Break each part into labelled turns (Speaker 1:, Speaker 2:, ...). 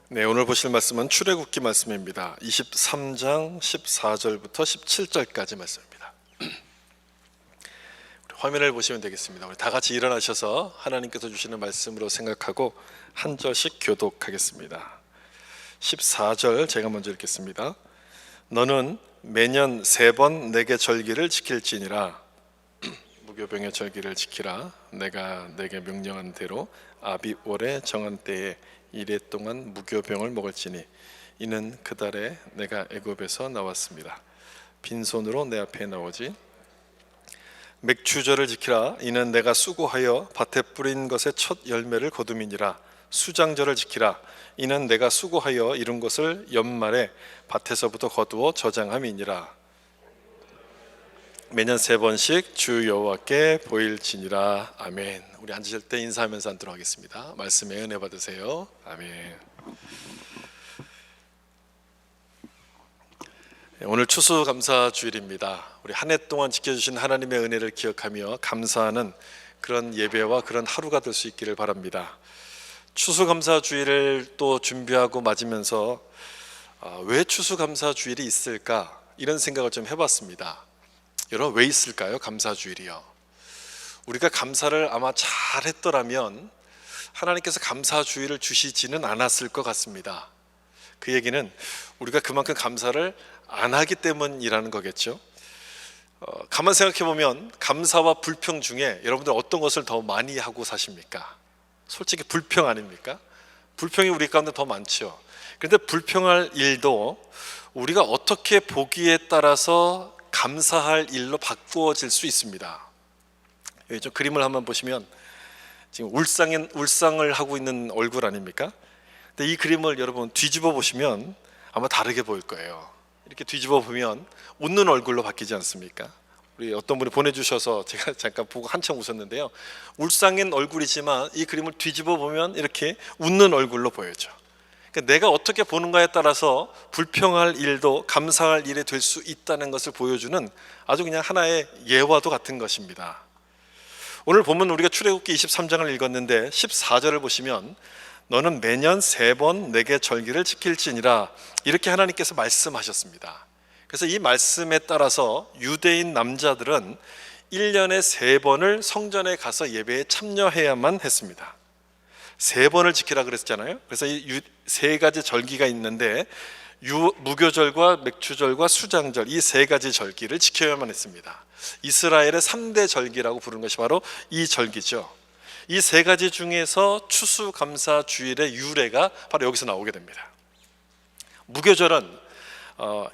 Speaker 1: 네, 오늘 보실 말씀은 출애굽기 말씀입니다. 23장 14절부터 17절까지 말씀입니다. 화면을 보시면 되겠습니다. 우리 다 같이 일어나셔서 하나님께서 주시는 말씀으로 생각하고 한 절씩 교독하겠습니다. 14절 제가 먼저 읽겠습니다. 너는 매년 3번 내게 절기를 지킬지니라. 무교병의 절기를 지키라. 내가 내게 명령한 대로 아비월에 정한 때에 이래 동안 무교병을 먹을지니 이는 그 달에 내가 애굽에서 나왔습니다. 빈손으로 내 앞에 나오지. 맥추절을 지키라. 이는 내가 수고하여 밭에 뿌린 것의 첫 열매를 거둠이니라. 수장절을 지키라. 이는 내가 수고하여 이룬 것을 연말에 밭에서부터 거두어 저장함이니라. 매년 3번씩 주 여호와께 보일지니라. 아멘. 우리 앉으실 때 인사하면서 앉도록 하겠습니다. 말씀에 은혜 받으세요. 아멘. 오늘 추수감사주일입니다. 우리 한 해 동안 지켜주신 하나님의 은혜를 기억하며 감사하는 그런 예배와 그런 하루가 될 수 있기를 바랍니다. 추수감사주일을 또 준비하고 맞으면서 왜 추수감사주일이 있을까 이런 생각을 좀 해봤습니다. 여러분, 왜 있을까요? 감사주일이요. 우리가 감사를 아마 잘했더라면 하나님께서 감사주일을 주시지는 않았을 것 같습니다. 그 얘기는 우리가 그만큼 감사를 안 하기 때문이라는 거겠죠. 가만 생각해 보면 감사와 불평 중에 여러분들 어떤 것을 더 많이 하고 사십니까? 솔직히 불평 아닙니까? 불평이 우리 가운데 더 많죠. 그런데 불평할 일도 우리가 어떻게 보기에 따라서 감사할 일로 바꾸어질 수 있습니다. 여기 좀 그림을 한번 보시면 지금 울상을 하고 있는 얼굴 아닙니까? 근데 이 그림을 여러분 뒤집어 보시면 아마 다르게 보일 거예요. 이렇게 뒤집어 보면 웃는 얼굴로 바뀌지 않습니까? 우리 어떤 분이 보내주셔서 제가 잠깐 보고 한참 웃었는데요. 울상인 얼굴이지만 이 그림을 뒤집어 보면 이렇게 웃는 얼굴로 보여져. 그러니까 내가 어떻게 보는가에 따라서 불평할 일도 감사할 일이 될 수 있다는 것을 보여주는 아주 그냥 하나의 예화도 같은 것입니다. 오늘 보면 우리가 출애굽기 23장을 읽었는데 14절을 보시면 너는 매년 3번 내게 절기를 지킬지니라 이렇게 하나님께서 말씀하셨습니다. 그래서 이 말씀에 따라서 유대인 남자들은 1년에 3번을 성전에 가서 예배에 참여해야만 했습니다. 3번을 지키라 그랬잖아요. 그래서 이 3가지 절기가 있는데 무교절과 맥추절과 수장절 이 3가지 절기를 지켜야만 했습니다. 이스라엘의 3대 절기라고 부르는 것이 바로 이 절기죠. 이 3가지 중에서 추수감사주일의 유래가 바로 여기서 나오게 됩니다. 무교절은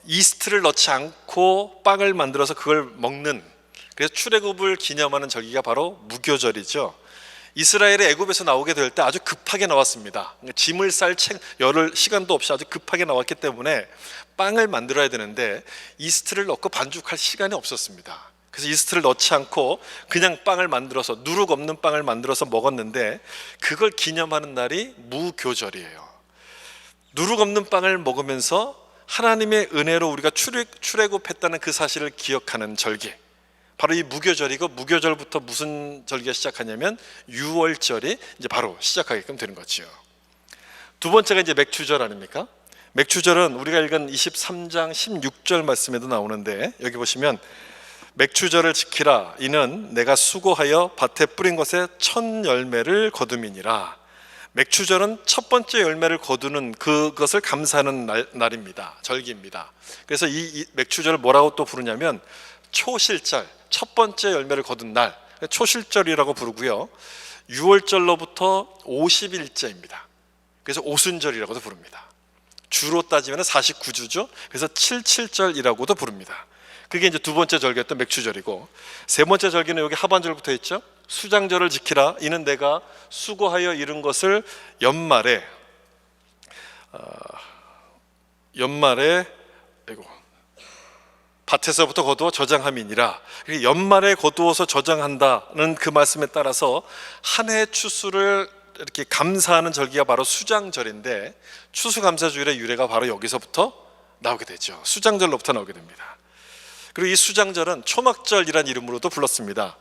Speaker 1: 이스트를 넣지 않고 빵을 만들어서 그걸 먹는, 그래서 출애굽을 기념하는 절기가 바로 무교절이죠. 이스라엘의 애굽에서 나오게 될 때 아주 급하게 나왔습니다. 짐을 쌀 열흘 시간도 없이 아주 급하게 나왔기 때문에 빵을 만들어야 되는데 이스트를 넣고 반죽할 시간이 없었습니다. 그래서 이스트를 넣지 않고 그냥 빵을 만들어서 누룩 없는 빵을 만들어서 먹었는데 그걸 기념하는 날이 무교절이에요. 누룩 없는 빵을 먹으면서 하나님의 은혜로 우리가 출애굽했다는 그 사실을 기억하는 절기, 바로 이 무교절이고, 무교절부터 무슨 절기가 시작하냐면 6월절이 이제 바로 시작하게끔 되는 거죠. 두 번째가 이제 맥추절 아닙니까? 맥추절은 우리가 읽은 23장 16절 말씀에도 나오는데 여기 보시면 맥추절을 지키라. 이는 내가 수고하여 밭에 뿌린 것의 첫 열매를 거둠이니라. 맥추절은 첫 번째 열매를 거두는 그것을 감사하는 날입니다. 절기입니다. 그래서 이 맥추절을 뭐라고 또 부르냐면 초실절, 첫 번째 열매를 거둔 날, 초실절이라고 부르고요. 6월절로부터 50일째입니다. 그래서 오순절이라고도 부릅니다. 주로 따지면 49주죠. 그래서 77절이라고도 부릅니다. 그게 이제 두 번째 절기였던 맥추절이고, 세 번째 절기는 여기 하반절부터 있죠. 수장절을 지키라. 이는 내가 수고하여 이룬 것을 연말에 밭에서부터 거두어 저장함이니라. 연말에 거두어서 저장한다는 그 말씀에 따라서 한 해 추수를 이렇게 감사하는 절기가 바로 수장절인데, 추수감사주일의 유래가 바로 여기서부터 나오게 되죠. 수장절로부터 나오게 됩니다. 그리고 이 수장절은 초막절이라는 이름으로도 불렀습니다.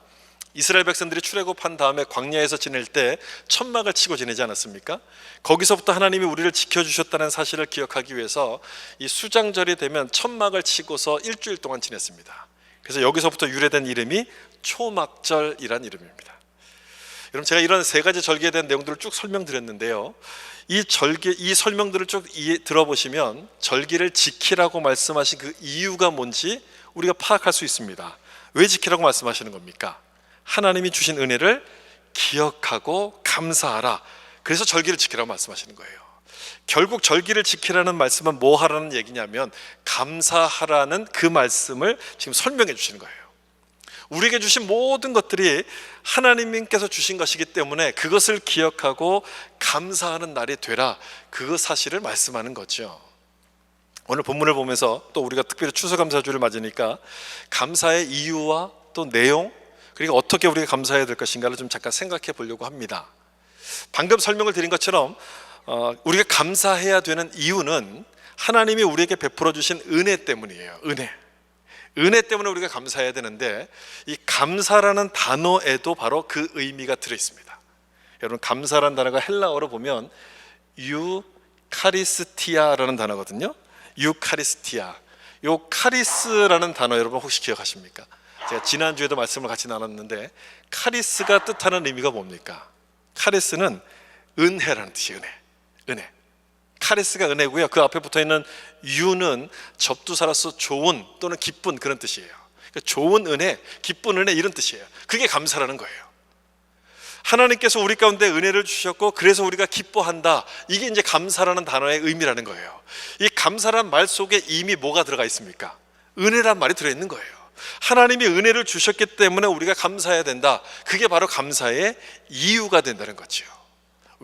Speaker 1: 이스라엘 백성들이 출애굽한 다음에 광야에서 지낼 때 천막을 치고 지내지 않았습니까? 거기서부터 하나님이 우리를 지켜주셨다는 사실을 기억하기 위해서 이 수장절이 되면 천막을 치고서 일주일 동안 지냈습니다. 그래서 여기서부터 유래된 이름이 초막절이란 이름입니다. 여러분, 제가 이런 세 가지 절기에 대한 내용들을 쭉 설명드렸는데요, 이 설명들을 쭉 들어보시면 절기를 지키라고 말씀하신 그 이유가 뭔지 우리가 파악할 수 있습니다. 왜 지키라고 말씀하시는 겁니까? 하나님이 주신 은혜를 기억하고 감사하라. 그래서 절기를 지키라고 말씀하시는 거예요. 결국 절기를 지키라는 말씀은 뭐 하라는 얘기냐면 감사하라는 그 말씀을 지금 설명해 주시는 거예요. 우리에게 주신 모든 것들이 하나님께서 주신 것이기 때문에 그것을 기억하고 감사하는 날이 되라, 그 사실을 말씀하는 거죠. 오늘 본문을 보면서 또 우리가 특별히 추수감사주를 맞으니까 감사의 이유와 또 내용, 그리고 어떻게 우리가 감사해야 될 것인가를 좀 잠깐 생각해 보려고 합니다. 방금 설명을 드린 것처럼 우리가 감사해야 되는 이유는 하나님이 우리에게 베풀어 주신 은혜 때문이에요. 은혜 때문에 우리가 감사해야 되는데, 이 감사라는 단어에도 바로 그 의미가 들어있습니다. 여러분, 감사라는 단어가 헬라어로 보면 유카리스티아라는 단어거든요. 유카리스티아. 요 카리스라는 단어 여러분 혹시 기억하십니까? 제가 지난주에도 말씀을 같이 나눴는데, 카리스가 뜻하는 의미가 뭡니까? 카리스는 은혜라는 뜻이에요. 은혜. 카리스가 은혜고요, 그 앞에 붙어있는 유는 접두사로서 좋은 또는 기쁜 그런 뜻이에요. 그러니까 좋은 은혜, 기쁜 은혜, 이런 뜻이에요. 그게 감사라는 거예요. 하나님께서 우리 가운데 은혜를 주셨고 그래서 우리가 기뻐한다, 이게 이제 감사라는 단어의 의미라는 거예요. 이 감사란 말 속에 이미 뭐가 들어가 있습니까? 은혜란 말이 들어있는 거예요. 하나님이 은혜를 주셨기 때문에 우리가 감사해야 된다, 그게 바로 감사의 이유가 된다는 거죠.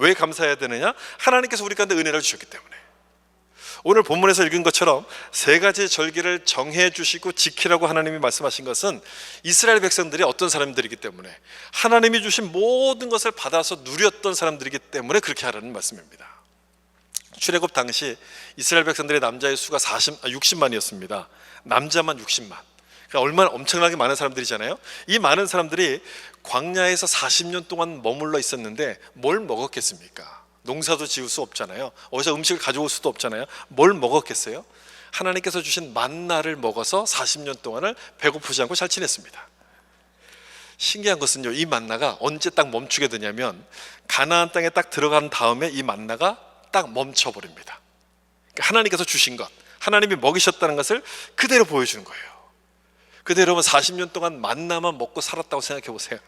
Speaker 1: 왜 감사해야 되느냐? 하나님께서 우리 가운데 은혜를 주셨기 때문에. 오늘 본문에서 읽은 것처럼 세 가지 절기를 정해 주시고 지키라고 하나님이 말씀하신 것은 이스라엘 백성들이 어떤 사람들이기 때문에, 하나님이 주신 모든 것을 받아서 누렸던 사람들이기 때문에 그렇게 하라는 말씀입니다. 출애굽 당시 이스라엘 백성들의 남자의 수가 60만이었습니다. 남자만 60만. 그러니까 얼마나 엄청나게 많은 사람들이잖아요. 이 많은 사람들이 광야에서 40년 동안 머물러 있었는데 뭘 먹었겠습니까? 농사도 지을 수 없잖아요. 어디서 음식을 가져올 수도 없잖아요. 뭘 먹었겠어요? 하나님께서 주신 만나를 먹어서 40년 동안을 배고프지 않고 잘 지냈습니다. 신기한 것은요, 이 만나가 언제 딱 멈추게 되냐면 가나안 땅에 딱 들어간 다음에 이 만나가 딱 멈춰버립니다. 그러니까 하나님께서 주신 것, 하나님이 먹이셨다는 것을 그대로 보여주는 거예요. 그대로 40년 동안 만나만 먹고 살았다고 생각해 보세요.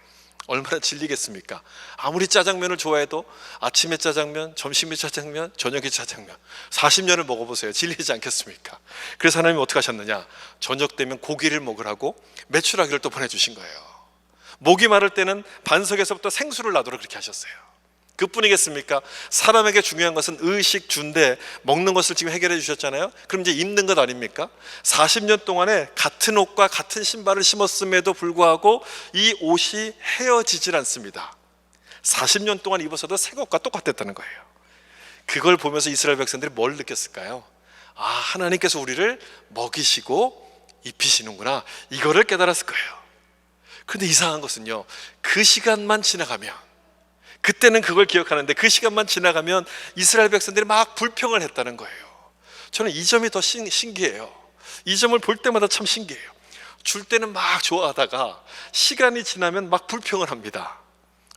Speaker 1: 얼마나 질리겠습니까? 아무리 짜장면을 좋아해도 아침에 짜장면, 점심에 짜장면, 저녁에 짜장면, 40년을 먹어보세요. 질리지 않겠습니까? 그래서 하나님이 어떻게 하셨느냐? 저녁 되면 고기를 먹으라고 메추라기를 또 보내주신 거예요. 목이 마를 때는 반석에서부터 생수를 나도록 그렇게 하셨어요. 그뿐이겠습니까? 사람에게 중요한 것은 의식, 주인데 먹는 것을 지금 해결해 주셨잖아요. 그럼 이제 입는 것 아닙니까? 40년 동안에 같은 옷과 같은 신발을 신었음에도 불구하고 이 옷이 헤어지질 않습니다. 40년 동안 입었어도 새 것과 똑같았다는 거예요. 그걸 보면서 이스라엘 백성들이 뭘 느꼈을까요? 아, 하나님께서 우리를 먹이시고 입히시는구나, 이거를 깨달았을 거예요. 그런데 이상한 것은요, 그 시간만 지나가면, 그때는 그걸 기억하는데 그 시간만 지나가면 이스라엘 백성들이 막 불평을 했다는 거예요. 저는 이 점이 더 신기해요. 이 점을 볼 때마다 참 신기해요. 줄 때는 막 좋아하다가 시간이 지나면 막 불평을 합니다.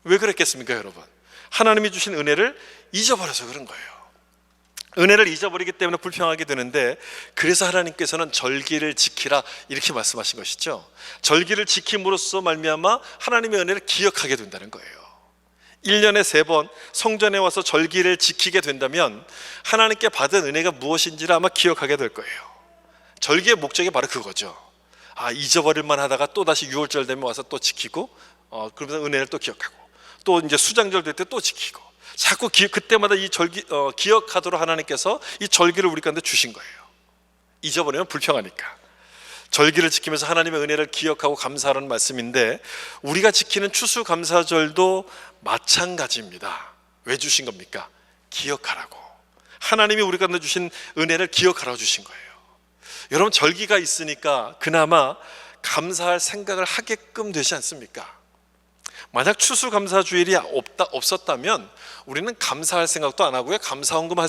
Speaker 1: 왜 그랬겠습니까, 여러분? 하나님이 주신 은혜를 잊어버려서 그런 거예요. 은혜를 잊어버리기 때문에 불평하게 되는데, 그래서 하나님께서는 절기를 지키라 이렇게 말씀하신 것이죠. 절기를 지킴으로써 말미암아 하나님의 은혜를 기억하게 된다는 거예요. 1년에 3번 성전에 와서 절기를 지키게 된다면 하나님께 받은 은혜가 무엇인지를 아마 기억하게 될 거예요. 절기의 목적이 바로 그거죠. 아, 잊어버릴만 하다가 또 다시 6월절 되면 와서 또 지키고, 그러면서 은혜를 또 기억하고, 또 이제 수장절 될 때 또 지키고, 자꾸 그때마다 이 절기 기억하도록 하나님께서 이 절기를 우리 가운데 주신 거예요. 잊어버리면 불평하니까. 절기를 지키면서 하나님의 은혜를 기억하고 감사하는 말씀인데, 우리가 지키는 추수감사절도 마찬가지입니다. 왜 주신 겁니까? 기억하라고. 하나님이 우리 가운데 주신 은혜를 기억하라고 주신 거예요. 여러분, 절기가 있으니까 그나마 감사할 생각을 하게끔 되지 않습니까? 만약 추수감사주일이 없었다면 우리는 감사할 생각도 안 하고요, 감사헌금 할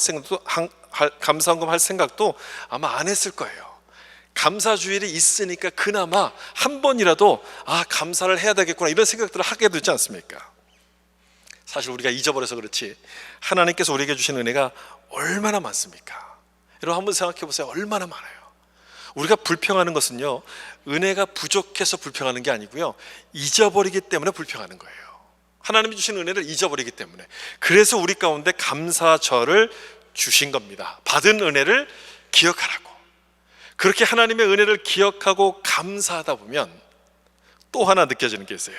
Speaker 1: 생각도 아마 안 했을 거예요. 감사주일이 있으니까 그나마 한 번이라도 감사를 해야 되겠구나 이런 생각들을 하게 되지 않습니까? 사실 우리가 잊어버려서 그렇지 하나님께서 우리에게 주신 은혜가 얼마나 많습니까? 여러분 한번 생각해 보세요. 얼마나 많아요. 우리가 불평하는 것은요, 은혜가 부족해서 불평하는 게 아니고요, 잊어버리기 때문에 불평하는 거예요. 하나님이 주신 은혜를 잊어버리기 때문에. 그래서 우리 가운데 감사절을 주신 겁니다. 받은 은혜를 기억하라고. 그렇게 하나님의 은혜를 기억하고 감사하다 보면 또 하나 느껴지는 게 있어요.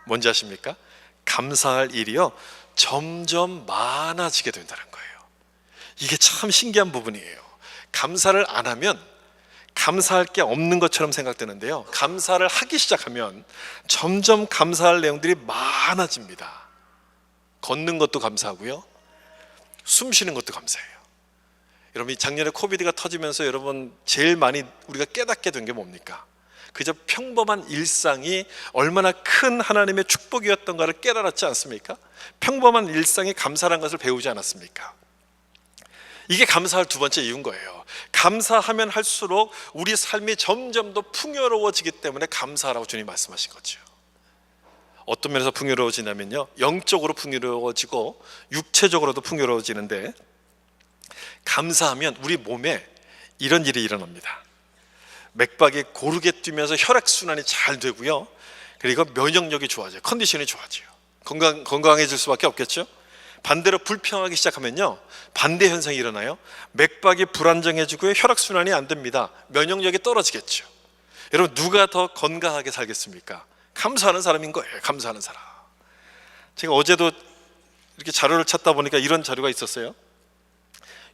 Speaker 1: 뭔지 아십니까? 감사할 일이요 점점 많아지게 된다는 거예요. 이게 참 신기한 부분이에요. 감사를 안 하면 감사할 게 없는 것처럼 생각되는데요, 감사를 하기 시작하면 점점 감사할 내용들이 많아집니다. 걷는 것도 감사하고요, 숨 쉬는 것도 감사해요. 여러분, 작년에 코비드가 터지면서 여러분 제일 많이 우리가 깨닫게 된 게 뭡니까? 그저 평범한 일상이 얼마나 큰 하나님의 축복이었던가를 깨달았지 않습니까? 평범한 일상이 감사란 것을 배우지 않았습니까? 이게 감사할 두 번째 이유인 거예요. 감사하면 할수록 우리 삶이 점점 더 풍요로워지기 때문에 감사하라고 주님 말씀하신 거죠. 어떤 면에서 풍요로워지냐면요, 영적으로 풍요로워지고 육체적으로도 풍요로워지는데, 감사하면 우리 몸에 이런 일이 일어납니다. 맥박이 고르게 뛰면서 혈액순환이 잘 되고요, 그리고 면역력이 좋아져요. 컨디션이 좋아져요. 건강해질 수밖에 없겠죠. 반대로 불평하기 시작하면요, 반대 현상이 일어나요. 맥박이 불안정해지고요, 혈액순환이 안 됩니다. 면역력이 떨어지겠죠. 여러분, 누가 더 건강하게 살겠습니까? 감사하는 사람인 거예요. 감사하는 사람. 제가 어제도 이렇게 자료를 찾다 보니까 이런 자료가 있었어요.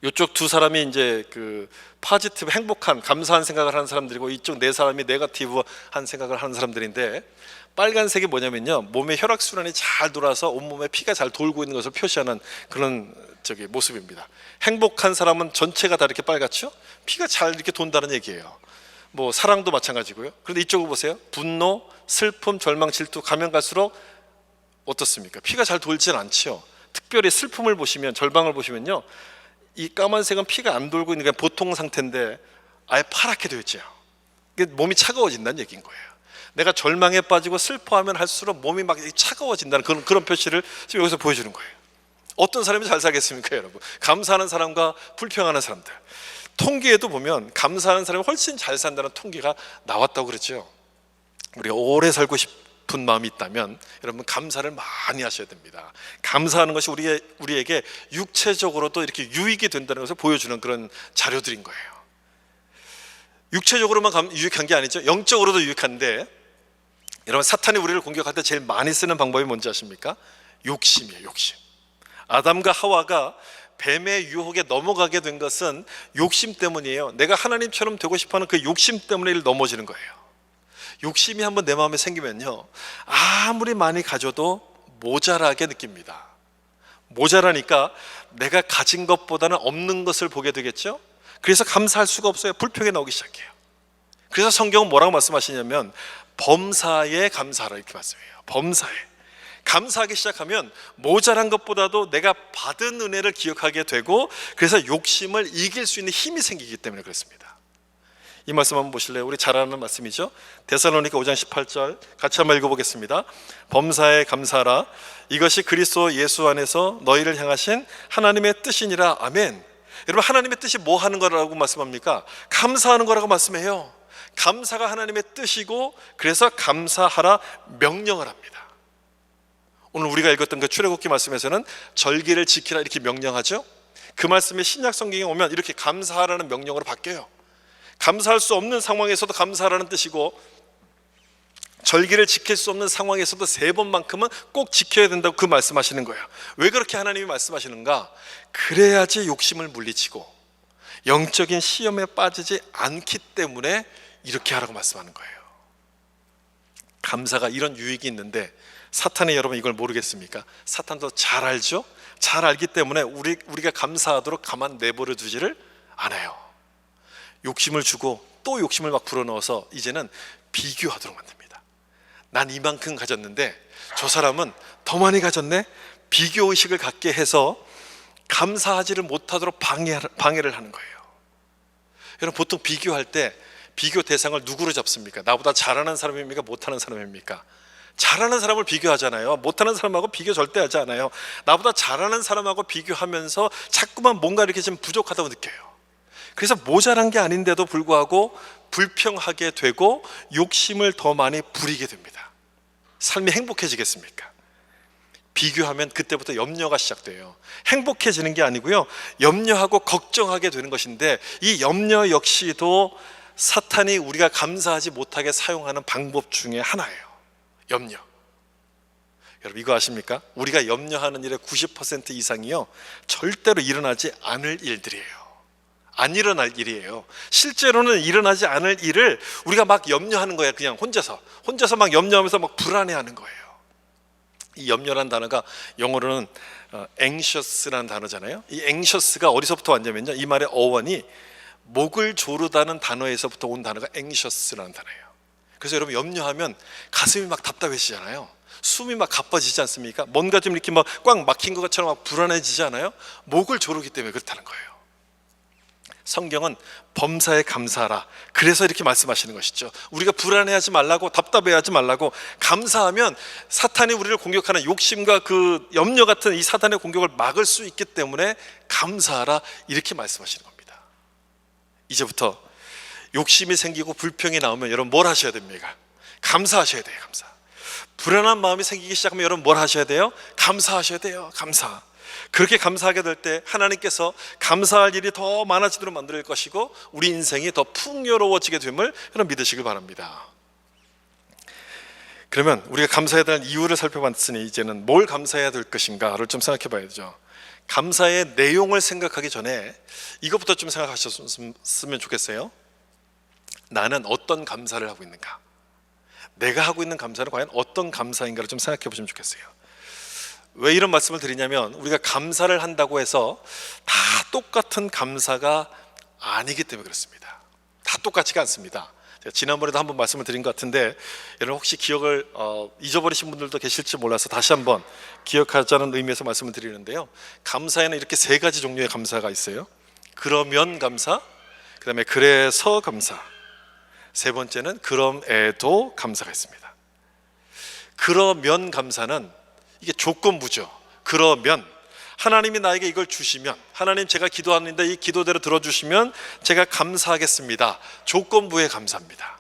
Speaker 1: 이쪽 두 사람이 이제 그 파지티브, 행복한, 감사한 생각을 하는 사람들이고, 이쪽 네 사람이 네거티브한 생각을 하는 사람들인데, 빨간색이 뭐냐면요, 몸의 혈액순환이 잘 돌아서 온몸에 피가 잘 돌고 있는 것을 표시하는 그런 모습입니다. 행복한 사람은 전체가 다 이렇게 빨갛죠? 피가 잘 이렇게 돈다는 얘기예요. 뭐 사랑도 마찬가지고요. 그런데 이쪽을 보세요. 분노, 슬픔, 절망, 질투 가면 갈수록 어떻습니까? 피가 잘 돌진 않죠. 특별히 슬픔을 보시면, 절망을 보시면요, 이 까만색은 피가 안 돌고 있는 게 보통 상태인데 아예 파랗게 되어 있죠. 몸이 차가워진다는 얘기인 거예요. 내가 절망에 빠지고 슬퍼하면 할수록 몸이 막 차가워진다는 그런 표시를 지금 여기서 보여주는 거예요. 어떤 사람이 잘 살겠습니까, 여러분? 감사하는 사람과 불평하는 사람들. 통계에도 보면 감사하는 사람이 훨씬 잘 산다는 통계가 나왔다고 그러죠. 우리가 오래 살고 싶은 마음이 있다면 여러분, 감사를 많이 하셔야 됩니다. 감사하는 것이 우리에게 육체적으로도 이렇게 유익이 된다는 것을 보여주는 그런 자료들인 거예요. 육체적으로만 유익한 게 아니죠. 영적으로도 유익한데, 여러분, 사탄이 우리를 공격할 때 제일 많이 쓰는 방법이 뭔지 아십니까? 욕심이에요. 욕심. 아담과 하와가 뱀의 유혹에 넘어가게 된 것은 욕심 때문이에요. 내가 하나님처럼 되고 싶어하는 그 욕심 때문에 넘어지는 거예요. 욕심이 한번 내 마음에 생기면요, 아무리 많이 가져도 모자라게 느낍니다. 모자라니까 내가 가진 것보다는 없는 것을 보게 되겠죠. 그래서 감사할 수가 없어요. 불평이 나오기 시작해요. 그래서 성경은 뭐라고 말씀하시냐면 범사에 감사하라 이렇게 말씀해요. 범사에 감사하기 시작하면 모자란 것보다도 내가 받은 은혜를 기억하게 되고, 그래서 욕심을 이길 수 있는 힘이 생기기 때문에 그렇습니다. 이 말씀 한번 보실래요? 우리 잘 아는 말씀이죠. 데살로니가 5장 18절 같이 한번 읽어보겠습니다. 범사에 감사하라. 이것이 그리스도 예수 안에서 너희를 향하신 하나님의 뜻이니라. 아멘. 여러분, 하나님의 뜻이 뭐 하는 거라고 말씀합니까? 감사하는 거라고 말씀해요. 감사가 하나님의 뜻이고, 그래서 감사하라 명령을 합니다. 오늘 우리가 읽었던 그 출애굽기 말씀에서는 절기를 지키라 이렇게 명령하죠. 그 말씀이 신약 성경에 오면 이렇게 감사하라는 명령으로 바뀌어요. 감사할 수 없는 상황에서도 감사하라는 뜻이고, 절기를 지킬 수 없는 상황에서도 3번만큼은 꼭 지켜야 된다고 그 말씀하시는 거예요. 왜 그렇게 하나님이 말씀하시는가? 그래야지 욕심을 물리치고 영적인 시험에 빠지지 않기 때문에 이렇게 하라고 말씀하는 거예요. 감사가 이런 유익이 있는데 사탄이 여러분 이걸 모르겠습니까? 사탄도 잘 알죠? 잘 알기 때문에 우리가 감사하도록 가만 내버려 두지를 않아요. 욕심을 주고 또 욕심을 막 불어넣어서 이제는 비교하도록 만듭니다. 난 이만큼 가졌는데 저 사람은 더 많이 가졌네. 비교의식을 갖게 해서 감사하지를 못하도록 방해를 하는 거예요. 여러분, 보통 비교할 때 비교 대상을 누구로 잡습니까? 나보다 잘하는 사람입니까? 못하는 사람입니까? 잘하는 사람을 비교하잖아요. 못하는 사람하고 비교 절대 하지 않아요. 나보다 잘하는 사람하고 비교하면서 자꾸만 뭔가 이렇게 좀 부족하다고 느껴요. 그래서 모자란 게 아닌데도 불구하고 불평하게 되고 욕심을 더 많이 부리게 됩니다. 삶이 행복해지겠습니까? 비교하면 그때부터 염려가 시작돼요. 행복해지는 게 아니고요, 염려하고 걱정하게 되는 것인데, 이 염려 역시도 사탄이 우리가 감사하지 못하게 사용하는 방법 중에 하나예요. 염려. 여러분, 이거 아십니까? 우리가 염려하는 일의 90% 이상이요, 절대로 일어나지 않을 일들이에요. 안 일어날 일이에요. 실제로는 일어나지 않을 일을 우리가 막 염려하는 거예요. 그냥 혼자서 막 염려하면서 막 불안해하는 거예요. 이 염려란 단어가 영어로는 anxious라는 단어잖아요. 이 anxious가 어디서부터 왔냐면요, 이 말의 어원이 목을 조르다는 단어에서부터 온 단어가 anxious라는 단어예요. 그래서 여러분, 염려하면 가슴이 막 답답해지잖아요. 숨이 막 가빠지지 않습니까? 뭔가 좀 이렇게 막 꽉 막힌 것처럼 막 불안해지지 않아요? 목을 조르기 때문에 그렇다는 거예요. 성경은 범사에 감사하라, 그래서 이렇게 말씀하시는 것이죠. 우리가 불안해하지 말라고, 답답해하지 말라고, 감사하면 사탄이 우리를 공격하는 욕심과 그 염려 같은 이 사탄의 공격을 막을 수 있기 때문에 감사하라, 이렇게 말씀하시는 겁니다. 이제부터 욕심이 생기고 불평이 나오면 여러분 뭘 하셔야 됩니까? 감사하셔야 돼요. 감사. 불안한 마음이 생기기 시작하면 여러분 뭘 하셔야 돼요? 감사하셔야 돼요. 감사. 그렇게 감사하게 될 때 하나님께서 감사할 일이 더 많아지도록 만들 것이고 우리 인생이 더 풍요로워지게 됨을 여러분 믿으시길 바랍니다. 그러면 우리가 감사해야 될 이유를 살펴봤으니 이제는 뭘 감사해야 될 것인가를 좀 생각해 봐야죠. 감사의 내용을 생각하기 전에 이것부터 좀 생각하셨으면 좋겠어요. 나는 어떤 감사를 하고 있는가? 내가 하고 있는 감사는 과연 어떤 감사인가를 좀 생각해 보시면 좋겠어요. 왜 이런 말씀을 드리냐면, 우리가 감사를 한다고 해서 다 똑같은 감사가 아니기 때문에 그렇습니다. 다 똑같지가 않습니다. 제가 지난번에도 한번 말씀을 드린 것 같은데, 여러분 혹시 기억을 잊어버리신 분들도 계실지 몰라서 다시 한번 기억하자는 의미에서 말씀을 드리는데요, 감사에는 이렇게 세 가지 종류의 감사가 있어요. 그러면 감사, 그 다음에 그래서 감사, 세 번째는 그럼에도 감사가 있습니다. 그러면 감사는 이게 조건부죠. 그러면 하나님이 나에게 이걸 주시면, 하나님 제가 기도하는데 이 기도대로 들어주시면 제가 감사하겠습니다. 조건부의 감사입니다.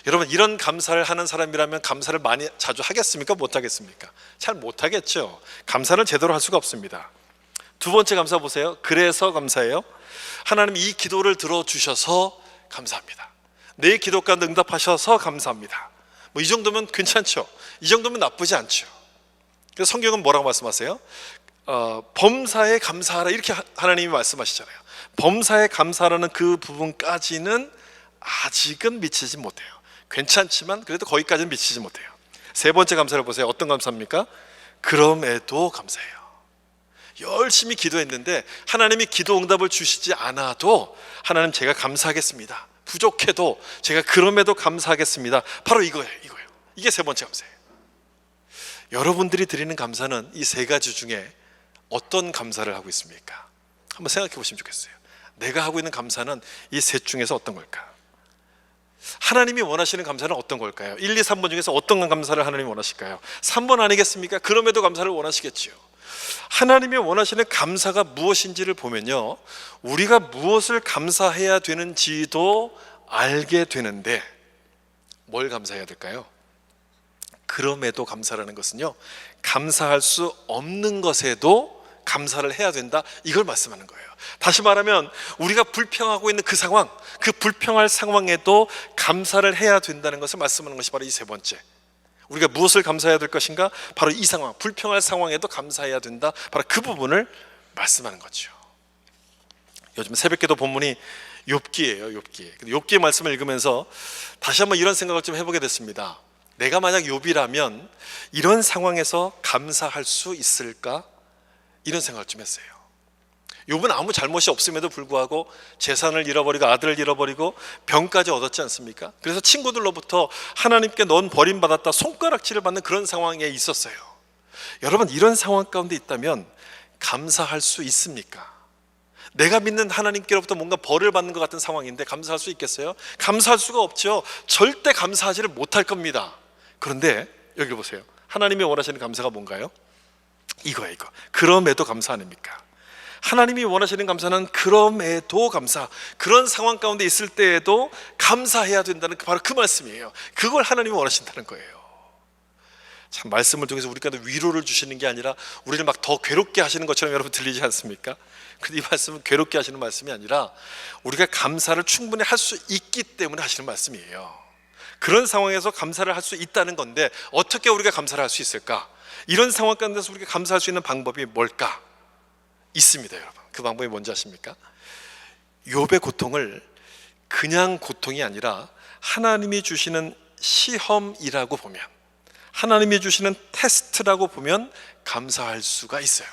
Speaker 1: 여러분, 이런 감사를 하는 사람이라면 감사를 많이 자주 하겠습니까? 못하겠습니까? 잘 못하겠죠. 감사를 제대로 할 수가 없습니다. 두 번째 감사 보세요. 그래서 감사해요. 하나님 이 기도를 들어주셔서 감사합니다. 내 기도 가운데 응답하셔서 감사합니다. 뭐 이 정도면 괜찮죠. 이 정도면 나쁘지 않죠. 그래서 성경은 뭐라고 말씀하세요? 범사에 감사하라, 이렇게 하나님이 말씀하시잖아요. 범사에 감사라는 그 부분까지는 아직은 미치지 못해요. 괜찮지만 그래도 거기까지는 미치지 못해요. 세 번째 감사를 보세요. 어떤 감사입니까? 그럼에도 감사해요. 열심히 기도했는데 하나님이 기도 응답을 주시지 않아도 하나님 제가 감사하겠습니다. 부족해도 제가 그럼에도 감사하겠습니다. 바로 이거예요. 이게 세 번째 감사예요. 여러분들이 드리는 감사는 이 세 가지 중에 어떤 감사를 하고 있습니까? 한번 생각해 보시면 좋겠어요. 내가 하고 있는 감사는 이 셋 중에서 어떤 걸까? 하나님이 원하시는 감사는 어떤 걸까요? 1, 2, 3번 중에서 어떤 감사를 하나님이 원하실까요? 3번 아니겠습니까? 그럼에도 감사를 원하시겠지요. 하나님이 원하시는 감사가 무엇인지를 보면요, 우리가 무엇을 감사해야 되는지도 알게 되는데 뭘 감사해야 될까요? 그럼에도 감사라는 것은요, 감사할 수 없는 것에도 감사를 해야 된다, 이걸 말씀하는 거예요. 다시 말하면 우리가 불평하고 있는 그 상황, 그 불평할 상황에도 감사를 해야 된다는 것을 말씀하는 것이 바로 이 세 번째. 우리가 무엇을 감사해야 될 것인가? 바로 이 상황, 불평할 상황에도 감사해야 된다, 바로 그 부분을 말씀하는 거죠. 요즘 새벽기도 본문이 욥기예요. 욥기의 말씀을 읽으면서 다시 한번 이런 생각을 좀 해보게 됐습니다. 내가 만약 욥이라면 이런 상황에서 감사할 수 있을까? 이런 생각을 좀 했어요. 욥은 아무 잘못이 없음에도 불구하고 재산을 잃어버리고 아들을 잃어버리고 병까지 얻었지 않습니까? 그래서 친구들로부터 하나님께 넌 버림받았다 손가락질을 받는 그런 상황에 있었어요. 여러분, 이런 상황 가운데 있다면 감사할 수 있습니까? 내가 믿는 하나님께로부터 뭔가 벌을 받는 것 같은 상황인데 감사할 수 있겠어요? 감사할 수가 없죠. 절대 감사하지를 못할 겁니다. 그런데 여기 보세요. 하나님이 원하시는 감사가 뭔가요? 이거예요, 이거. 그럼에도 감사 아닙니까? 하나님이 원하시는 감사는 그럼에도 감사, 그런 상황 가운데 있을 때에도 감사해야 된다는 바로 그 말씀이에요. 그걸 하나님이 원하신다는 거예요. 참, 말씀을 통해서 우리가 위로를 주시는 게 아니라 우리를 막 더 괴롭게 하시는 것처럼 여러분 들리지 않습니까? 근데 이 말씀은 괴롭게 하시는 말씀이 아니라 우리가 감사를 충분히 할 수 있기 때문에 하시는 말씀이에요. 그런 상황에서 감사를 할 수 있다는 건데 어떻게 우리가 감사를 할 수 있을까? 이런 상황 가운데서 우리가 감사할 수 있는 방법이 뭘까? 있습니다, 여러분. 그 방법이 뭔지 아십니까? 욥의 고통을 그냥 고통이 아니라 하나님이 주시는 시험이라고 보면, 하나님이 주시는 테스트라고 보면 감사할 수가 있어요.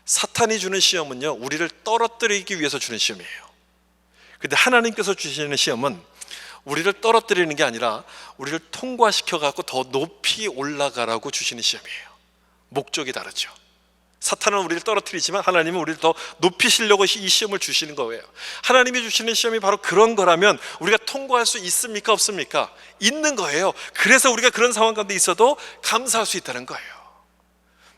Speaker 1: 사탄이 주는 시험은요, 우리를 떨어뜨리기 위해서 주는 시험이에요. 근데 하나님께서 주시는 시험은 우리를 떨어뜨리는 게 아니라 우리를 통과시켜 갖고 더 높이 올라가라고 주시는 시험이에요. 목적이 다르죠. 사탄은 우리를 떨어뜨리지만 하나님은 우리를 더 높이시려고 이 시험을 주시는 거예요. 하나님이 주시는 시험이 바로 그런 거라면 우리가 통과할 수 있습니까? 없습니까? 있는 거예요. 그래서 우리가 그런 상황 가운데 있어도 감사할 수 있다는 거예요.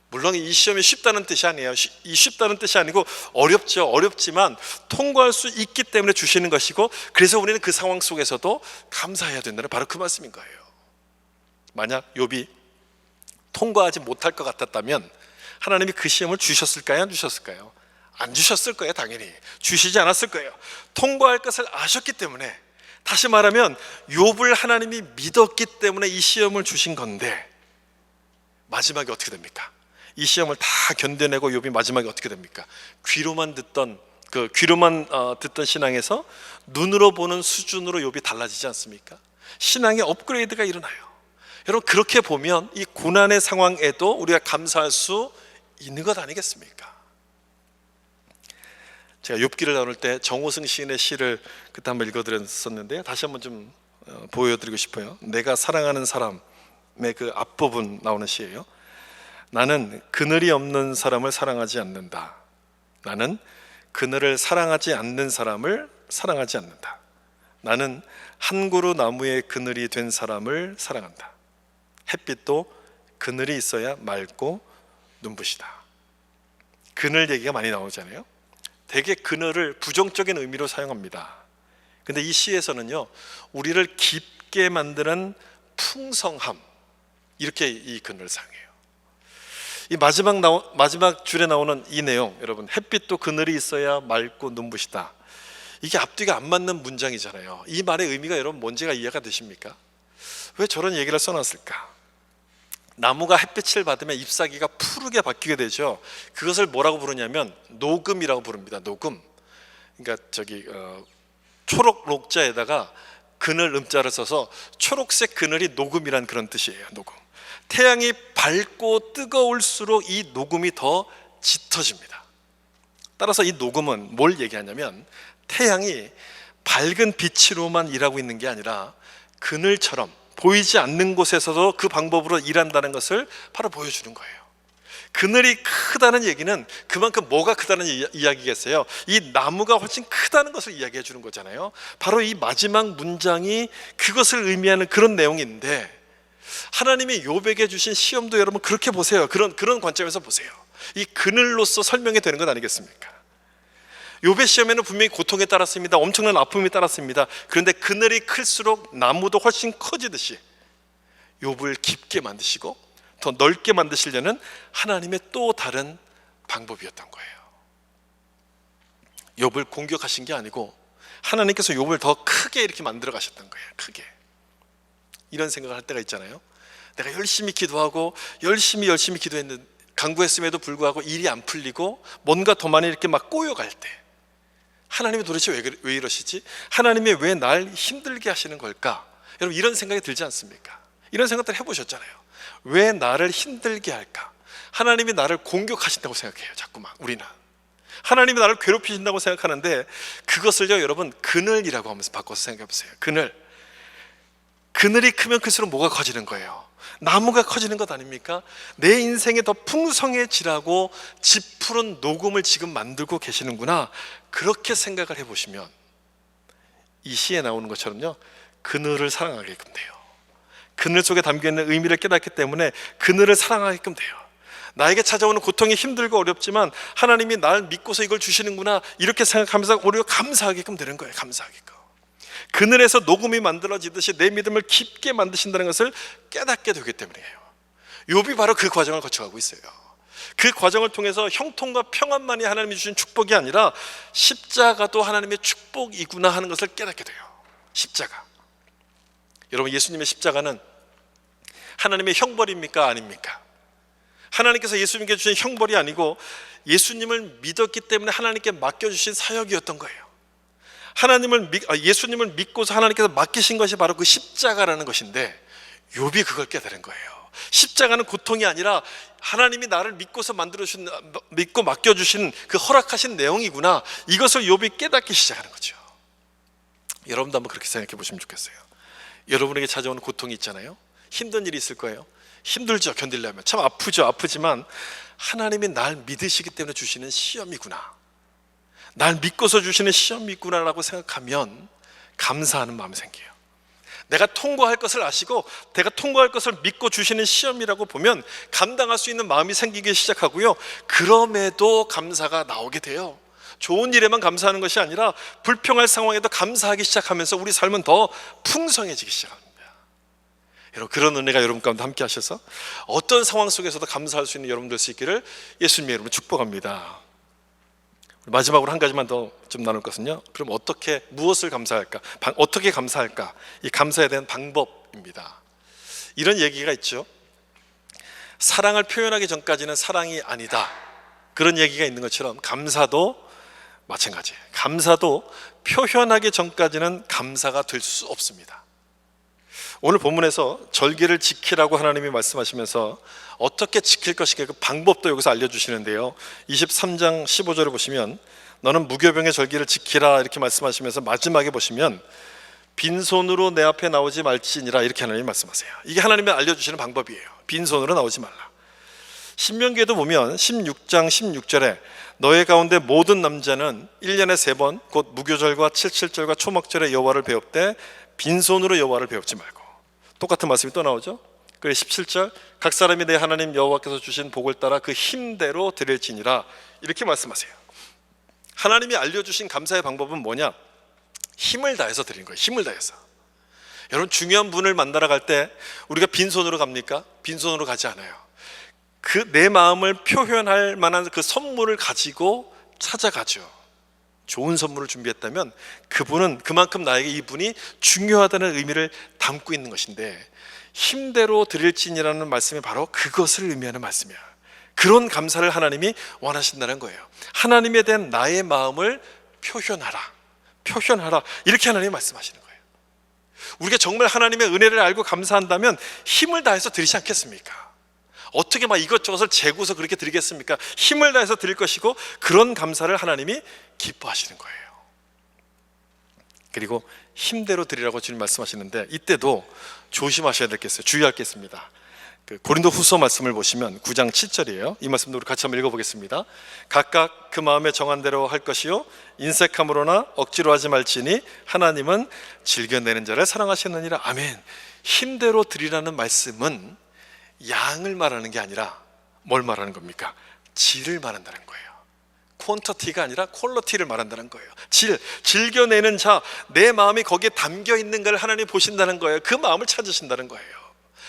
Speaker 1: 물론 이 시험이 쉽다는 뜻이 아니에요. 이 쉽다는 뜻이 아니고 어렵죠. 어렵지만 통과할 수 있기 때문에 주시는 것이고, 그래서 우리는 그 상황 속에서도 감사해야 된다는 바로 그 말씀인 거예요. 만약 욥이 통과하지 못할 것 같았다면 하나님이 그 시험을 주셨을까요? 안 주셨을까요? 안 주셨을 거예요. 당연히 주시지 않았을 거예요. 통과할 것을 아셨기 때문에, 다시 말하면 욥을 하나님이 믿었기 때문에 이 시험을 주신 건데, 마지막에 어떻게 됩니까? 이 시험을 다 견뎌내고 욥이 마지막에 어떻게 됩니까? 귀로만 듣던 신앙에서 눈으로 보는 수준으로 욥이 달라지지 않습니까? 신앙의 업그레이드가 일어나요. 여러분, 그렇게 보면 이 고난의 상황에도 우리가 감사할 수 있는 것 아니겠습니까? 제가 욥기를 나눌 때 정호승 시인의 시를 그때 한번 읽어드렸었는데요. 다시 한번 좀 보여드리고 싶어요. 내가 사랑하는 사람의 그 앞부분 나오는 시예요. 나는 그늘이 없는 사람을 사랑하지 않는다. 나는 그늘을 사랑하지 않는 사람을 사랑하지 않는다. 나는 한 그루 나무의 그늘이 된 사람을 사랑한다. 햇빛도 그늘이 있어야 맑고 눈부시다. 그늘 얘기가 많이 나오잖아요. 대개 그늘을 부정적인 의미로 사용합니다. 근데 이 시에서는요, 우리를 깊게 만드는 풍성함, 이렇게 이 그늘을 사용해요. 이 마지막 줄에 나오는 이 내용, 여러분, 햇빛도 그늘이 있어야 맑고 눈부시다, 이게 앞뒤가 안 맞는 문장이잖아요. 이 말의 의미가 여러분 뭔지가 이해가 되십니까? 왜 저런 얘기를 써놨을까? 나무가 햇빛을 받으면 잎사귀가 푸르게 바뀌게 되죠. 그것을 뭐라고 부르냐면 녹음이라고 부릅니다. 녹음. 그러니까 초록 녹자에다가 그늘 음자를 써서 초록색 그늘이 녹음이란 그런 뜻이에요. 녹음. 태양이 밝고 뜨거울수록 이 녹음이 더 짙어집니다. 따라서 이 녹음은 뭘 얘기하냐면 태양이 밝은 빛으로만 일하고 있는 게 아니라 그늘처럼 보이지 않는 곳에서도 그 방법으로 일한다는 것을 바로 보여주는 거예요. 그늘이 크다는 얘기는 그만큼 뭐가 크다는 이야기겠어요? 이 나무가 훨씬 크다는 것을 이야기해 주는 거잖아요. 바로 이 마지막 문장이 그것을 의미하는 그런 내용인데, 하나님이 욥에게 주신 시험도 여러분 그렇게 보세요. 그런 관점에서 보세요. 이 그늘로서 설명이 되는 것 아니겠습니까? 욥의 시험에는 분명히 고통에 따랐습니다. 엄청난 아픔이 따랐습니다. 그런데 그늘이 클수록 나무도 훨씬 커지듯이 욥을 깊게 만드시고 더 넓게 만드시려는 하나님의 또 다른 방법이었던 거예요. 욥을 공격하신 게 아니고 하나님께서 욥을 더 크게 이렇게 만들어 가셨던 거예요. 크게. 이런 생각을 할 때가 있잖아요. 내가 열심히 기도하고 열심히 기도했는데, 간구했음에도 불구하고 일이 안 풀리고 뭔가 더 많이 이렇게 막 꼬여갈 때, 하나님이 도대체 왜 이러시지? 하나님이 왜 날 힘들게 하시는 걸까? 여러분, 이런 생각이 들지 않습니까? 이런 생각들 해보셨잖아요. 왜 나를 힘들게 할까? 하나님이 나를 공격하신다고 생각해요. 자꾸만 우리는. 하나님이 나를 괴롭히신다고 생각하는데 그것을요 여러분 그늘이라고 하면서 바꿔서 생각해 보세요. 그늘이 크면 클수록 뭐가 커지는 거예요? 나무가 커지는 것 아닙니까? 내 인생이 더 풍성해지라고 지푸른 녹음을 지금 만들고 계시는구나, 그렇게 생각을 해보시면 이 시에 나오는 것처럼요 그늘을 사랑하게끔 돼요. 그늘 속에 담겨있는 의미를 깨닫기 때문에 그늘을 사랑하게끔 돼요. 나에게 찾아오는 고통이 힘들고 어렵지만 하나님이 날 믿고서 이걸 주시는구나, 이렇게 생각하면서 오히려 감사하게끔 되는 거예요. 감사하게끔. 그늘에서 녹음이 만들어지듯이 내 믿음을 깊게 만드신다는 것을 깨닫게 되기 때문이에요. 욥이 바로 그 과정을 거쳐가고 있어요. 그 과정을 통해서 형통과 평안만이 하나님이 주신 축복이 아니라 십자가도 하나님의 축복이구나 하는 것을 깨닫게 돼요. 십자가. 여러분, 예수님의 십자가는 하나님의 형벌입니까? 아닙니까? 하나님께서 예수님께 주신 형벌이 아니고 예수님을 믿었기 때문에 하나님께 맡겨주신 사역이었던 거예요. 예수님을 믿고서 하나님께서 맡기신 것이 바로 그 십자가라는 것인데, 욥이 그걸 깨달은 거예요. 십자가는 고통이 아니라 하나님이 나를 믿고 맡겨주신 그 허락하신 내용이구나, 이것을 욥이 깨닫기 시작하는 거죠. 여러분도 한번 그렇게 생각해 보시면 좋겠어요. 여러분에게 찾아오는 고통이 있잖아요. 힘든 일이 있을 거예요. 힘들죠. 견디려면 참 아프죠. 아프지만 하나님이 날 믿으시기 때문에 주시는 시험이구나, 날 믿고서 주시는 시험이구나라고 생각하면 감사하는 마음이 생겨요. 내가 통과할 것을 아시고 내가 통과할 것을 믿고 주시는 시험이라고 보면 감당할 수 있는 마음이 생기기 시작하고요, 그럼에도 감사가 나오게 돼요. 좋은 일에만 감사하는 것이 아니라 불평할 상황에도 감사하기 시작하면서 우리 삶은 더 풍성해지기 시작합니다. 여러분, 그런 은혜가 여러분 가운데 함께 하셔서 어떤 상황 속에서도 감사할 수 있는 여러분 될 수 있기를 예수님의 이름으로 축복합니다. 마지막으로 한 가지만 더 좀 나눌 것은요, 그럼 무엇을 감사할까? 어떻게 감사할까? 이 감사에 대한 방법입니다. 이런 얘기가 있죠. 사랑을 표현하기 전까지는 사랑이 아니다, 그런 얘기가 있는 것처럼 감사도 마찬가지예요. 감사도 표현하기 전까지는 감사가 될 수 없습니다. 오늘 본문에서 절기를 지키라고 하나님이 말씀하시면서 어떻게 지킬 것인가 그 방법도 여기서 알려주시는데요, 23장 15절을 보시면 너는 무교병의 절기를 지키라 이렇게 말씀하시면서 마지막에 보시면 빈손으로 내 앞에 나오지 말지니라, 이렇게 하나님이 말씀하세요. 이게 하나님이 알려주시는 방법이에요. 빈손으로 나오지 말라. 신명기에도 보면 16장 16절에 너의 가운데 모든 남자는 1년에 3번 곧 무교절과 칠칠절과 초막절에 여호와를 배웁되 빈손으로 여호와를 배웁지 말고, 똑같은 말씀이 또 나오죠. 그리고 17절 각 사람이 내 하나님 여호와께서 주신 복을 따라 그 힘대로 드릴지니라, 이렇게 말씀하세요. 하나님이 알려주신 감사의 방법은 뭐냐? 힘을 다해서 드리는 거예요. 힘을 다해서. 여러분, 중요한 분을 만나러 갈 때 우리가 빈손으로 갑니까? 빈손으로 가지 않아요. 그 내 마음을 표현할 만한 그 선물을 가지고 찾아가죠. 좋은 선물을 준비했다면 그분은 그만큼 나에게 이분이 중요하다는 의미를 담고 있는 것인데, 힘대로 드릴지니라는 말씀이 바로 그것을 의미하는 말씀이야. 그런 감사를 하나님이 원하신다는 거예요. 하나님에 대한 나의 마음을 표현하라, 이렇게 하나님이 말씀하시는 거예요. 우리가 정말 하나님의 은혜를 알고 감사한다면 힘을 다해서 드리지 않겠습니까? 어떻게 막 이것저것을 재고서 그렇게 드리겠습니까? 힘을 다해서 드릴 것이고, 그런 감사를 하나님이 기뻐하시는 거예요. 그리고 힘대로 드리라고 주님 말씀하시는데, 이때도 조심하셔야 될 게 있어요. 주의할 게 있습니다. 그 고린도 후서 말씀을 보시면 9장 7절이에요. 이 말씀도 우리 같이 한번 읽어보겠습니다. 각각 그 마음에 정한 대로 할 것이요 인색함으로나 억지로 하지 말지니 하나님은 즐겨내는 자를 사랑하시느니라. 아멘. 힘대로 드리라는 말씀은 양을 말하는 게 아니라 뭘 말하는 겁니까? 질을 말한다는 거예요. 퀀터티가 아니라 퀄러티를 말한다는 거예요. 즐겨내는 자, 내 마음이 거기에 담겨 있는 걸 하나님이 보신다는 거예요. 그 마음을 찾으신다는 거예요.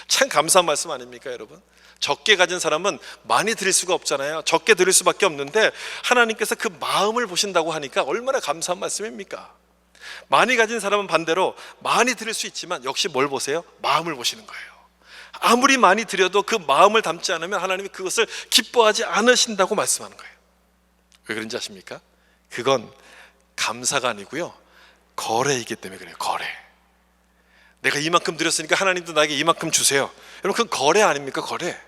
Speaker 1: 참 감사한 말씀 아닙니까, 여러분? 적게 가진 사람은 많이 드릴 수가 없잖아요. 적게 드릴 수밖에 없는데 하나님께서 그 마음을 보신다고 하니까 얼마나 감사한 말씀입니까? 많이 가진 사람은 반대로 많이 드릴 수 있지만 역시 뭘 보세요? 마음을 보시는 거예요. 아무리 많이 드려도 그 마음을 담지 않으면 하나님이 그것을 기뻐하지 않으신다고 말씀하는 거예요. 왜 그런지 아십니까? 그건 감사가 아니고요, 거래이기 때문에 그래요. 거래. 내가 이만큼 드렸으니까 하나님도 나에게 이만큼 주세요. 여러분, 그건 거래 아닙니까? 거래.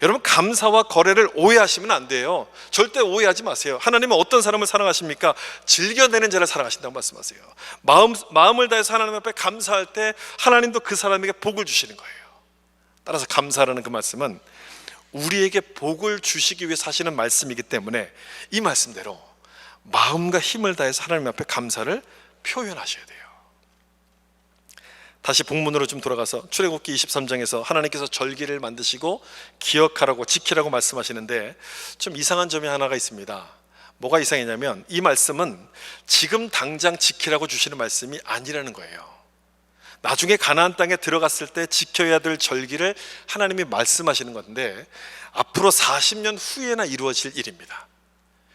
Speaker 1: 여러분, 감사와 거래를 오해하시면 안 돼요. 절대 오해하지 마세요. 하나님은 어떤 사람을 사랑하십니까? 즐겨내는 자를 사랑하신다고 말씀하세요. 마음을 다해서 하나님 앞에 감사할 때 하나님도 그 사람에게 복을 주시는 거예요. 따라서 감사라는 그 말씀은 우리에게 복을 주시기 위해 하시는 말씀이기 때문에 이 말씀대로 마음과 힘을 다해서 하나님 앞에 감사를 표현하셔야 돼요. 다시 본문으로 좀 돌아가서 출애굽기 23장에서 하나님께서 절기를 만드시고 기억하라고 지키라고 말씀하시는데 좀 이상한 점이 하나가 있습니다. 뭐가 이상했냐면 이 말씀은 지금 당장 지키라고 주시는 말씀이 아니라는 거예요. 나중에 가나안 땅에 들어갔을 때 지켜야 될 절기를 하나님이 말씀하시는 건데 앞으로 40년 후에나 이루어질 일입니다.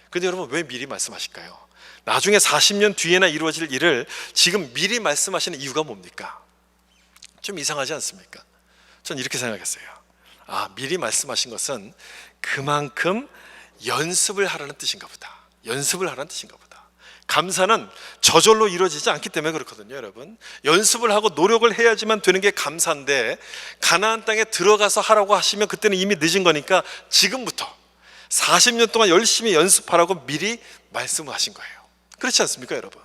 Speaker 1: 그런데 여러분, 왜 미리 말씀하실까요? 나중에 40년 뒤에나 이루어질 일을 지금 미리 말씀하시는 이유가 뭡니까? 좀 이상하지 않습니까? 전 이렇게 생각했어요. 미리 말씀하신 것은 그만큼 연습을 하라는 뜻인가 보다. 연습을 하라는 뜻인가 보다. 감사는 저절로 이루어지지 않기 때문에 그렇거든요, 여러분. 연습을 하고 노력을 해야지만 되는 게 감사인데 가나안 땅에 들어가서 하라고 하시면 그때는 이미 늦은 거니까 지금부터 40년 동안 열심히 연습하라고 미리 말씀하신 거예요. 그렇지 않습니까, 여러분?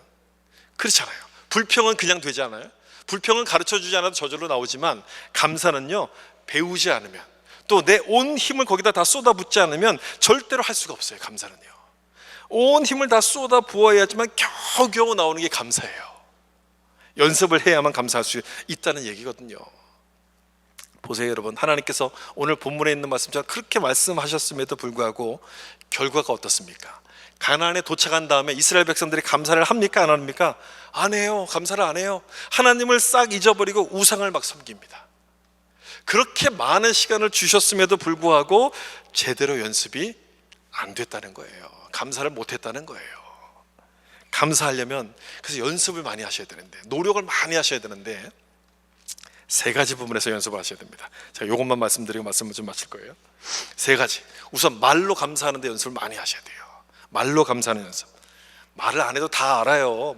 Speaker 1: 그렇잖아요. 불평은 그냥 되지 않아요? 불평은 가르쳐주지 않아도 저절로 나오지만 감사는요, 배우지 않으면 또 내 온 힘을 거기다 다 쏟아붓지 않으면 절대로 할 수가 없어요. 감사는요, 온 힘을 다 쏟아 부어야지만 겨우겨우 나오는 게 감사예요. 연습을 해야만 감사할 수 있다는 얘기거든요. 보세요, 여러분. 하나님께서 오늘 본문에 있는 말씀처럼 그렇게 말씀하셨음에도 불구하고 결과가 어떻습니까? 가나안에 도착한 다음에 이스라엘 백성들이 감사를 합니까? 안 합니까? 안 해요. 감사를 안 해요. 하나님을 싹 잊어버리고 우상을 막 섬깁니다. 그렇게 많은 시간을 주셨음에도 불구하고 제대로 연습이 안 됐다는 거예요. 감사를 못했다는 거예요. 감사하려면 그래서 연습을 많이 하셔야 되는데, 노력을 많이 하셔야 되는데 세 가지 부분에서 연습을 하셔야 됩니다. 제가 이것만 말씀드리고 말씀을 좀 마칠 거예요. 세 가지. 우선 말로 감사하는 데 연습을 많이 하셔야 돼요. 말로 감사하는 연습. 말을 안 해도 다 알아요.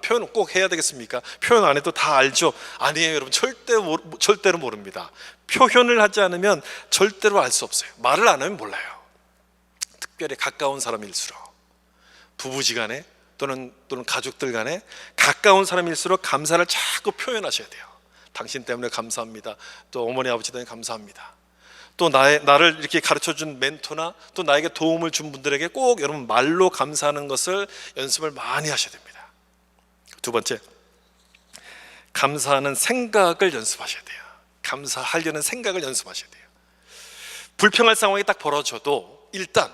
Speaker 1: 표현 꼭 해야 되겠습니까? 표현 안 해도 다 알죠? 아니에요, 여러분. 절대로 모릅니다. 표현을 하지 않으면 절대로 알 수 없어요. 말을 안 하면 몰라요. 특별히 가까운 사람일수록, 부부지간에 또는 가족들 간에 가까운 사람일수록 감사를 자꾸 표현하셔야 돼요. 당신 때문에 감사합니다. 또 어머니 아버지 때문에 감사합니다. 또 나를 이렇게 가르쳐준 멘토나 또 나에게 도움을 준 분들에게 꼭 여러분 말로 감사하는 것을 연습을 많이 하셔야 됩니다. 두 번째, 감사하는 생각을 연습하셔야 돼요. 감사하려는 생각을 연습하셔야 돼요. 불평할 상황이 딱 벌어져도 일단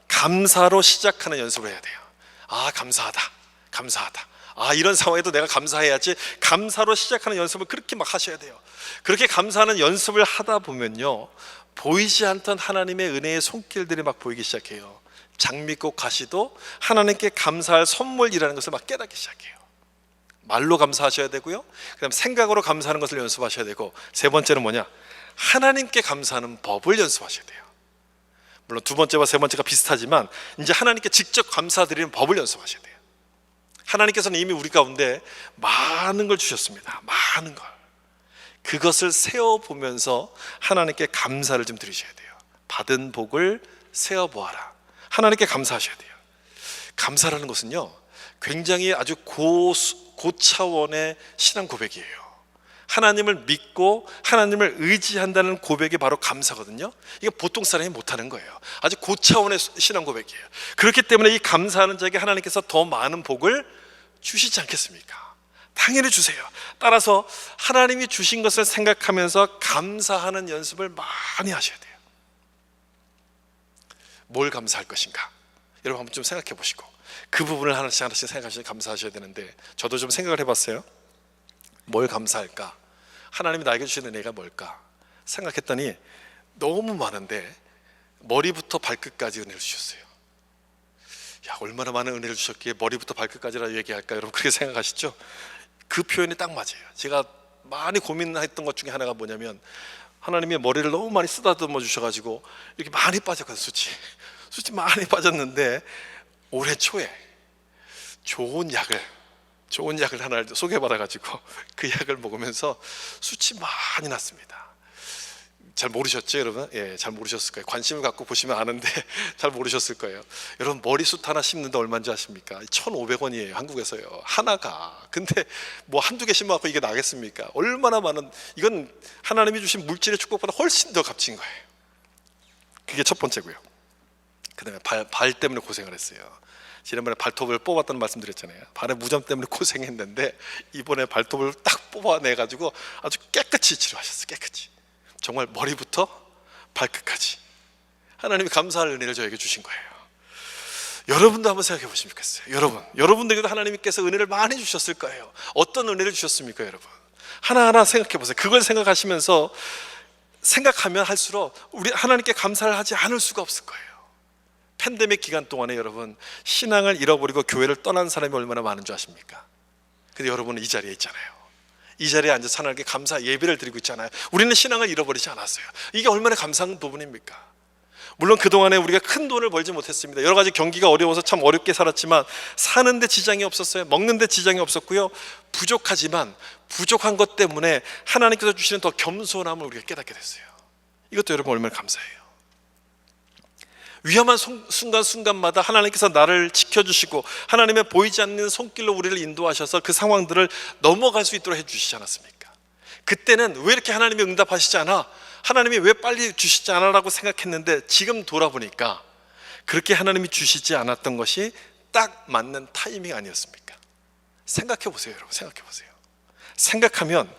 Speaker 1: 감사로 시작하는 연습을 해야 돼요. 감사하다, 감사하다. 이런 상황에도 내가 감사해야지. 감사로 시작하는 연습을 그렇게 막 하셔야 돼요. 그렇게 감사하는 연습을 하다 보면요, 보이지 않던 하나님의 은혜의 손길들이 막 보이기 시작해요. 장미꽃 가시도 하나님께 감사할 선물이라는 것을 막 깨닫기 시작해요. 말로 감사하셔야 되고요, 그 다음 생각으로 감사하는 것을 연습하셔야 되고, 세 번째는 뭐냐? 하나님께 감사하는 법을 연습하셔야 돼요. 물론 두 번째와 세 번째가 비슷하지만 이제 하나님께 직접 감사드리는 법을 연습하셔야 돼요. 하나님께서는 이미 우리 가운데 많은 걸 주셨습니다. 많은 걸. 그것을 세어보면서 하나님께 감사를 좀 드리셔야 돼요. 받은 복을 세어보아라. 하나님께 감사하셔야 돼요. 감사라는 것은요, 굉장히 아주 고차원의 신앙 고백이에요. 하나님을 믿고 하나님을 의지한다는 고백이 바로 감사거든요. 이게 보통 사람이 못하는 거예요. 아주 고차원의 신앙 고백이에요. 그렇기 때문에 이 감사하는 자에게 하나님께서 더 많은 복을 주시지 않겠습니까? 당연히 주세요. 따라서 하나님이 주신 것을 생각하면서 감사하는 연습을 많이 하셔야 돼요. 뭘 감사할 것인가? 여러분 한번 좀 생각해 보시고 그 부분을 하나씩 생각하시고 감사하셔야 되는데, 저도 좀 생각을 해봤어요. 뭘 감사할까? 하나님이 나에게 주신 은혜가 뭘까? 생각했더니 너무 많은데 머리부터 발끝까지 은혜를 주셨어요. 얼마나 많은 은혜를 주셨기에 머리부터 발끝까지라 얘기할까? 여러분 그렇게 생각하시죠? 그 표현이 딱 맞아요. 제가 많이 고민했던 것 중에 하나가 뭐냐면, 하나님이 머리를 너무 많이 쓰다듬어 주셔가지고 이렇게 많이 빠졌거든요. 수치 많이 빠졌는데 올해 초에 좋은 약을 하나를 소개받아가지고 그 약을 먹으면서 수치 많이 났습니다. 잘 모르셨죠, 여러분? 예, 잘 모르셨을 거예요. 관심을 갖고 보시면 아는데 잘 모르셨을 거예요. 여러분, 머리숱 하나 심는데 얼마인지 아십니까? 1,500원이에요, 한국에서요. 하나가. 근데 뭐 한두 개 심어갖고 이게 나겠습니까? 얼마나 많은, 이건 하나님이 주신 물질의 축복보다 훨씬 더 값진 거예요. 그게 첫 번째고요. 그 다음에 발 때문에 고생을 했어요. 지난번에 발톱을 뽑았다는 말씀 드렸잖아요. 발의 무좀 때문에 고생했는데 이번에 발톱을 딱 뽑아내가지고 아주 깨끗이 치료하셨어요. 깨끗이. 정말 머리부터 발끝까지 하나님이 감사할 은혜를 저에게 주신 거예요. 여러분도 한번 생각해 보시면 좋겠어요. 여러분들에게도 하나님께서 은혜를 많이 주셨을 거예요. 어떤 은혜를 주셨습니까, 여러분? 하나하나 생각해 보세요. 그걸 생각하시면서 생각하면 할수록 우리 하나님께 감사를 하지 않을 수가 없을 거예요. 팬데믹 기간 동안에 여러분, 신앙을 잃어버리고 교회를 떠난 사람이 얼마나 많은 줄 아십니까? 근데 여러분은 이 자리에 있잖아요. 이 자리에 앉아서 하나님께 감사 예배를 드리고 있잖아요. 우리는 신앙을 잃어버리지 않았어요. 이게 얼마나 감사한 부분입니까? 물론 그동안에 우리가 큰 돈을 벌지 못했습니다. 여러 가지 경기가 어려워서 참 어렵게 살았지만 사는데 지장이 없었어요. 먹는데 지장이 없었고요. 부족하지만 부족한 것 때문에 하나님께서 주시는 더 겸손함을 우리가 깨닫게 됐어요. 이것도 여러분 얼마나 감사해요. 위험한 순간순간마다 하나님께서 나를 지켜주시고 하나님의 보이지 않는 손길로 우리를 인도하셔서 그 상황들을 넘어갈 수 있도록 해주시지 않았습니까? 그때는 왜 이렇게 하나님이 응답하시지 않아? 하나님이 왜 빨리 주시지 않아? 라고 생각했는데 지금 돌아보니까 그렇게 하나님이 주시지 않았던 것이 딱 맞는 타이밍 아니었습니까? 생각해 보세요, 여러분. 생각해 보세요. 생각하면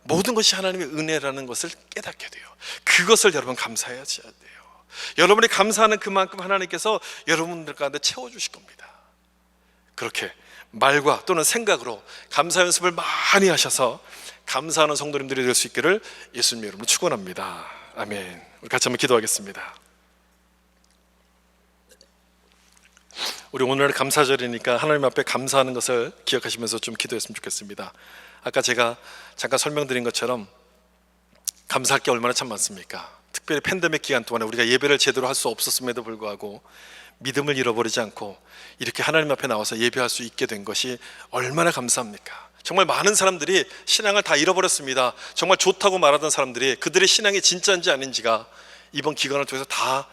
Speaker 1: 모든 것이 하나님의 은혜라는 것을 깨닫게 돼요. 그것을 여러분 감사해야 돼요. 여러분이 감사하는 그만큼 하나님께서 여러분들 가운데 채워주실 겁니다. 그렇게 말과 또는 생각으로 감사 연습을 많이 하셔서 감사하는 성도님들이 될 수 있기를 예수님 이름으로 축원합니다. 아멘. 우리 같이 한번 기도하겠습니다. 우리 오늘 감사절이니까 하나님 앞에 감사하는 것을 기억하시면서 좀 기도했으면 좋겠습니다. 아까 제가 잠깐 설명드린 것처럼 감사할 게 얼마나 참 많습니까? 특별히 팬데믹 기간 동안에 우리가 예배를 제대로 할 수 없었음에도 불구하고 믿음을 잃어버리지 않고 이렇게 하나님 앞에 나와서 예배할 수 있게 된 것이 얼마나 감사합니까? 정말 많은 사람들이 신앙을 다 잃어버렸습니다. 정말 좋다고 말하던 사람들이 그들의 신앙이 진짜인지 아닌지가 이번 기간을 통해서 다